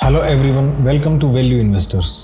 Hello everyone, welcome to Value Investors।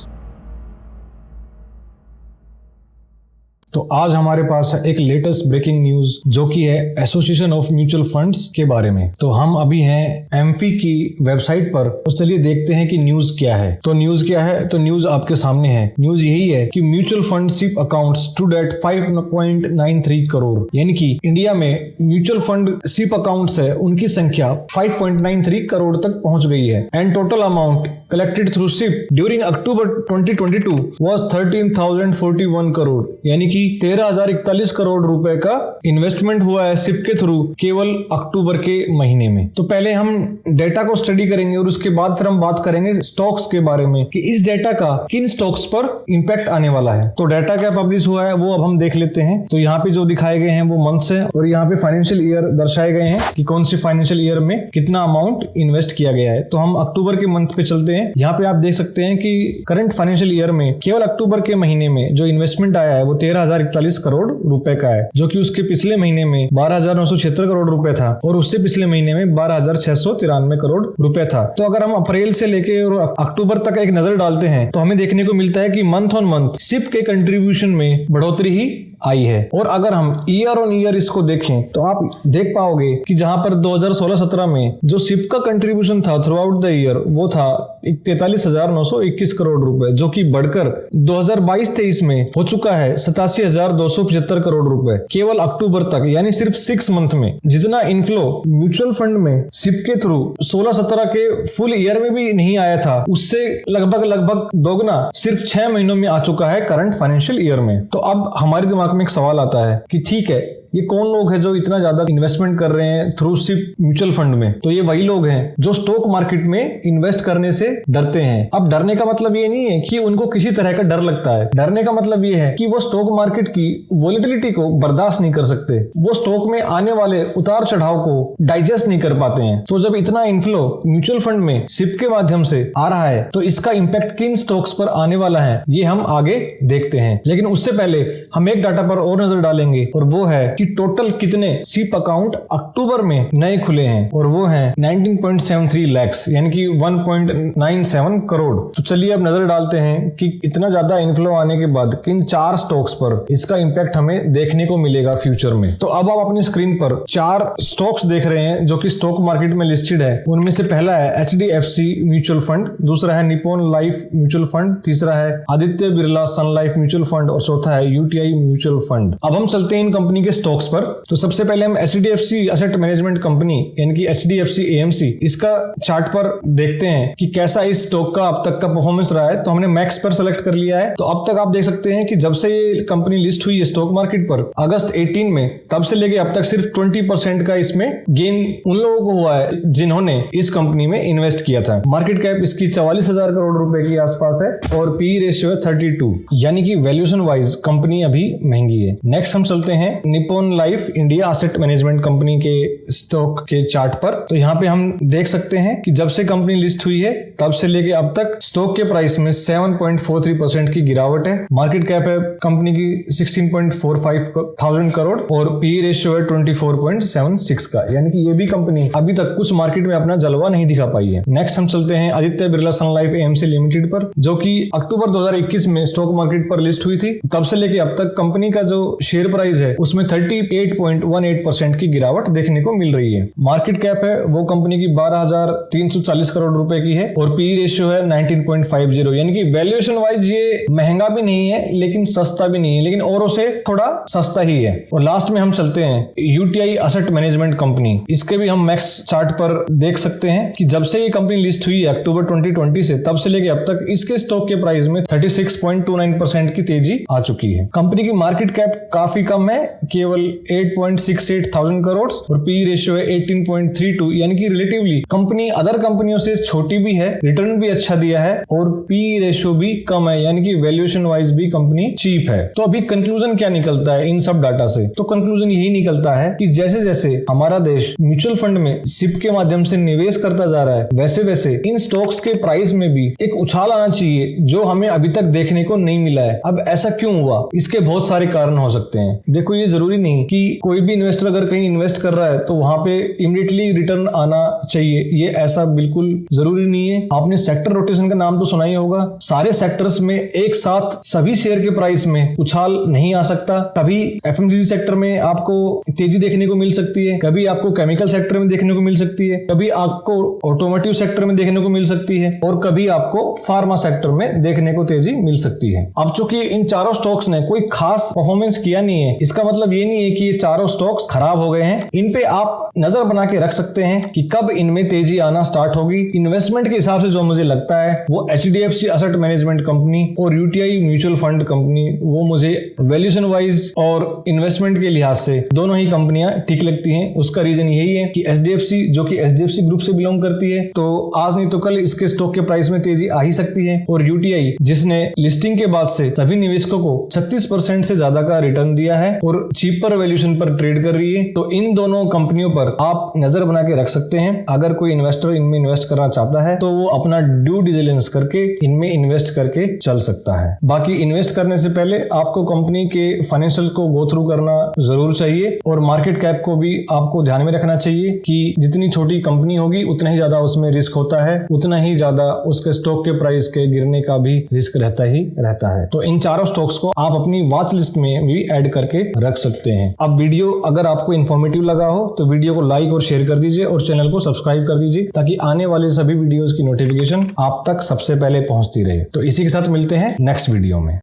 तो आज हमारे पास है एक लेटेस्ट ब्रेकिंग न्यूज जो कि है एसोसिएशन ऑफ म्यूचुअल फंड्स के बारे में। तो हम अभी हैं एमफी की वेबसाइट पर, तो चलिए देखते हैं कि न्यूज क्या है। तो न्यूज क्या है, तो न्यूज आपके सामने है। न्यूज यही है कि mutual fund SIP account stood at 5.93 crore, यानी कि इंडिया में म्यूचुअल फंड सिप अकाउंट्स है उनकी संख्या 5.93 करोड़ तक पहुंच गई है। And total amount collected through SIP during October 2022 was 13,041 crore, यानी कि 13,041 करोड़ रुपए का इन्वेस्टमेंट हुआ है सिप के थ्रू केवल अक्टूबर के महीने में। तो पहले हम डेटा को स्टडी करेंगे और उसके बाद फिर हम बात करेंगे स्टॉक्स के बारे में कि इस डेटा का किन स्टॉक्स पर इंपैक्ट आने वाला है। तो डेटा क्या पब्लिश हुआ है वो अब हम देख लेते हैं। तो यहाँ पे जो दिखाए गए हैं वो मंथ्स है और यहाँ पे फाइनेंशियल ईयर दर्शाए गए हैं कि कौन सी फाइनेंशियल ईयर में कितना अमाउंट इन्वेस्ट किया गया है। तो हम अक्टूबर के मंथ पे चलते हैं। यहाँ पे आप देख सकते हैं कि करंट फाइनेंशियल ईयर में केवल अक्टूबर के महीने में जो इन्वेस्टमेंट आया है वो 13,041 करोड़ रुपए का है, जो कि उसके पिछले महीने में 12,976 करोड़ रुपए था और उससे पिछले महीने में 12,693 करोड़ रुपए था। तो अगर हम अप्रैल से लेके और अक्टूबर तक एक नजर डालते हैं तो हमें देखने को मिलता है कि मंथ ऑन मंथ सिप के कंट्रीब्यूशन में बढ़ोतरी ही आई है। और अगर हम ईयर ऑन ईयर इसको देखें तो आप देख पाओगे कि जहां पर 2016-17 में जो सिप का कंट्रीब्यूशन था थ्रू आउट द ईयर वो था 43,921 करोड़ रुपए, जो कि बढ़कर 2022-23 में हो चुका है 87,275 करोड़ रुपए केवल अक्टूबर तक, यानी सिर्फ 6 मंथ में। जितना इनफ्लो म्यूचुअल फंड में सिप के थ्रू 16-17 के फुल ईयर में भी नहीं आया था, उससे लगभग दोगुना सिर्फ 6 महीनों में आ चुका है करंट फाइनेंशियल ईयर में। तो अब हमारे दिमाग में एक सवाल आता है कि ठीक है, ये कौन लोग हैं जो इतना ज्यादा इन्वेस्टमेंट कर रहे हैं थ्रू सिप म्यूचुअल फंड में। तो ये वही लोग हैं जो स्टॉक मार्केट में इन्वेस्ट करने से डरते हैं। अब डरने का मतलब ये नहीं है कि उनको किसी तरह का डर लगता है, डरने का मतलब ये है कि वो स्टॉक मार्केट की वोलेटिलिटी को बर्दाश्त नहीं कर सकते, वो स्टॉक में आने वाले उतार चढ़ाव को डाइजेस्ट नहीं कर पाते हैं। तो जब इतना इन्फ्लो म्यूचुअल फंड में सिप के माध्यम से आ रहा है तो इसका इंपैक्ट किन स्टॉक्स पर आने वाला है ये हम आगे देखते हैं। लेकिन उससे पहले हम एक डाटा पर और नजर डालेंगे और वो है कि टोटल कितने सिप अकाउंट अक्टूबर में नए खुले हैं, और वो हैं 19.73 लाख, यानी कि 1.97 करोड़। तो चलिए अब नजर डालते हैं कि इतना ज्यादा इनफ्लो आने के बाद किन 4 स्टॉक्स पर इसका इंपैक्ट हमें देखने को मिलेगा फ्यूचर में। तो अब आप अपनी स्क्रीन पर 4 स्टॉक्स देख रहे हैं जो कि स्टॉक मार्केट में लिस्टेड है। उनमें से पहला है HDFC म्यूचुअल फंड, दूसरा है निप्पॉन लाइफ म्यूचुअल फंड, तीसरा है आदित्य बिरला सन लाइफ म्यूचुअल फंड और चौथा है UTI म्यूचुअल फंड। अब हम चलते हैं इन कंपनी के स्टॉक्स पर। तो सबसे पहले हम HDFC एसेट मैनेजमेंट कंपनी यानी कि HDFC AMC इसका चार्ट पर देखते हैं कि कैसा इस स्टॉक का अब तक का परफॉर्मेंस रहा है। तो हमने मैक्स पर सेलेक्ट कर लिया है। तो अब तक आप देख सकते हैं कि जब से ये कंपनी लिस्ट हुई है स्टॉक मार्केट पर अगस्त 18 में, तब से लेके अब तक सिर्फ 20% का इसमें गेन उन लोगों को हुआ है जिन्होंने इस कंपनी में इन्वेस्ट किया था। मार्केट कैप इसकी 44,000 करोड़ रुपए के आसपास है और PE रेशियो है 32, यानी कि वैल्यूएशन वाइज कंपनी अभी महंगी है। नेक्स्ट हम चलते हैं Nippon life India asset management company के स्टॉक के चार्ट पर। तो यहाँ पे हम देख सकते हैं कि जब से कंपनी लिस्ट हुई है तब से लेके अब तक स्टॉक के प्राइस में 7.43% की गिरावट है। मार्केट कैप है कंपनी की 16.45 थाउजेंड करोड़ और PE रेशियो है 24.76 का, यानी कि ये भी कंपनी अभी तक कुछ मार्केट में अपना जलवा नहीं दिखा पाई है। नेक्स्ट हम चलते हैं आदित्य बिरला सन लाइफ AMC लिमिटेड पर, जो कि अक्टूबर 2021 में स्टॉक मार्केट पर लिस्ट हुई थी। तब से लेके अब तक कंपनी का जो शेयर प्राइस है उसमें 38.18% की गिरावट देखने को मिल रही है। मार्केट कैप है वो कंपनी की 12,340 करोड़ रुपए की है और PE रेशियो है 19.50, यानी कि वैल्यूएशन वाइज ये महंगा भी नहीं है लेकिन सस्ता भी नहीं है, लेकिन औरों से थोड़ा सस्ता ही है। और लास्ट में हम चलते हैं UTI एसेट मैनेजमेंट कंपनी। इसके भी हम मैक्स चार्ट पर देख सकते हैं कि जब से ये कंपनी लिस्ट हुई है अक्टूबर 2020 से, तब से लेके अब तक इसके स्टॉक के प्राइस में 36.29% की तेजी आ चुकी है। कंपनी की मार्केट कैप काफी कम है, केवल 8.68 थाउजेंड करोड़ और PE रेशियो है 18.32, यानी कि रिलेटिवली कंपनी अदर कंपनियों से छोटी भी है, रिटर्न भी अच्छा दिया है और PE रेशियो भी कम है, यानी कि वैल्यूएशन वाइज भी कंपनी चीप है। तो अभी कंक्लूजन क्या निकलता है इन सब डाटा से? तो कंक्लूजन यही निकलता है कि जैसे जैसे हमारा देश म्यूचुअल फंड में सिप के माध्यम से निवेश करता जा रहा है, वैसे वैसे इन स्टॉक्स के प्राइस में भी एक उछाल आना चाहिए जो हमें अभी तक देखने को नहीं मिला है। अब ऐसा क्यों हुआ? इसके बहुत सारे कारण हो सकते हैं। देखो, ये जरूरी नहीं कि कोई भी इन्वेस्टर अगर कहीं इन्वेस्ट कर रहा है तो वहां पे इमीडिएटली रिटर्न आना चाहिए, ये ऐसा बिल्कुल जरूरी नहीं है। आपने सेक्टर रोटेशन का नाम तो सुना ही होगा। सारे सेक्टर्स में एक साथ सभी शेयर के प्राइस में उछाल नहीं आ सकता। कभी एफएमसीजी सेक्टर में आपको तेजी देखने को मिल सकती है, कभी आपको केमिकल सेक्टर में देखने को मिल सकती है, कभी आपको ऑटोमोटिव सेक्टर में देखने को मिल सकती है और कभी आपको फार्मा सेक्टर में देखने को तेजी मिल सकती है। अब चूंकि इन चारों स्टॉक्स ने कोई खास परफॉर्मेंस किया नहीं है, इसका मतलब ये नहीं है कि ये चारों स्टॉक्स खराब हो गए हैं। इन पे आप नजर बना के रख सकते हैं कि कब इनमें तेजी आना स्टार्ट होगी। इन्वेस्टमेंट के हिसाब से जो मुझे लगता है वो एचडीएफसी असेट मैनेजमेंट कंपनी और यूटीआई म्यूचुअल फंड कंपनी, वो मुझे वैल्यूएशन वाइज और इन्वेस्टमेंट के लिहाज से दोनों ही कंपनियां ठीक लगती हैं। उसका रीजन यही है कि एचडीएफसी जो कि एचडीएफसी ग्रुप से बिलोंग करती है, तो आज नहीं तो कल इसके स्टॉक के प्राइस में तेजी आ ही सकती है। और यूटीआई जिसने लिस्टिंग के बाद से सभी निवेशकों को 36% से ज्यादा का रिटर्न दिया है और चीपर वैल्यूएशन पर ट्रेड कर रही है, तो इन दोनों कंपनियों पर आप नजर बना के रख सकते हैं। अगर कोई इन्वेस्टर इनमें इन्वेस्ट करना चाहता है तो वो अपना ड्यू डिलिजेंस करके इनमें इन्वेस्ट करके चल सकता है। बाकी इन्वेस्ट करने से पहले आपको कंपनी के फाइनेंशियल को गो थ्रू करना जरूर चाहिए और मार्केट कैप को भी आपको ध्यान में रखना चाहिए कि जितनी छोटी कंपनी होगी उतना ही ज्यादा उसमें रिस्क होता है, उतना ही ज्यादा उसके स्टॉक के प्राइस के गिरने का भी रिस्क रहता है। तो इन चारों स्टॉक्स को आप अपनी वॉच लिस्ट में भी ऐड करके रख सकते हैं। अब वीडियो अगर आपको इन्फॉर्मेटिव लगा हो तो वीडियो को लाइक और शेयर कर दीजिए और चैनल को सब्सक्राइब कर दीजिए ताकि आने वाले सभी वीडियोस की नोटिफिकेशन आप तक सबसे पहले पहुंचती रहे। तो इसी के साथ मिलते हैं नेक्स्ट वीडियो में।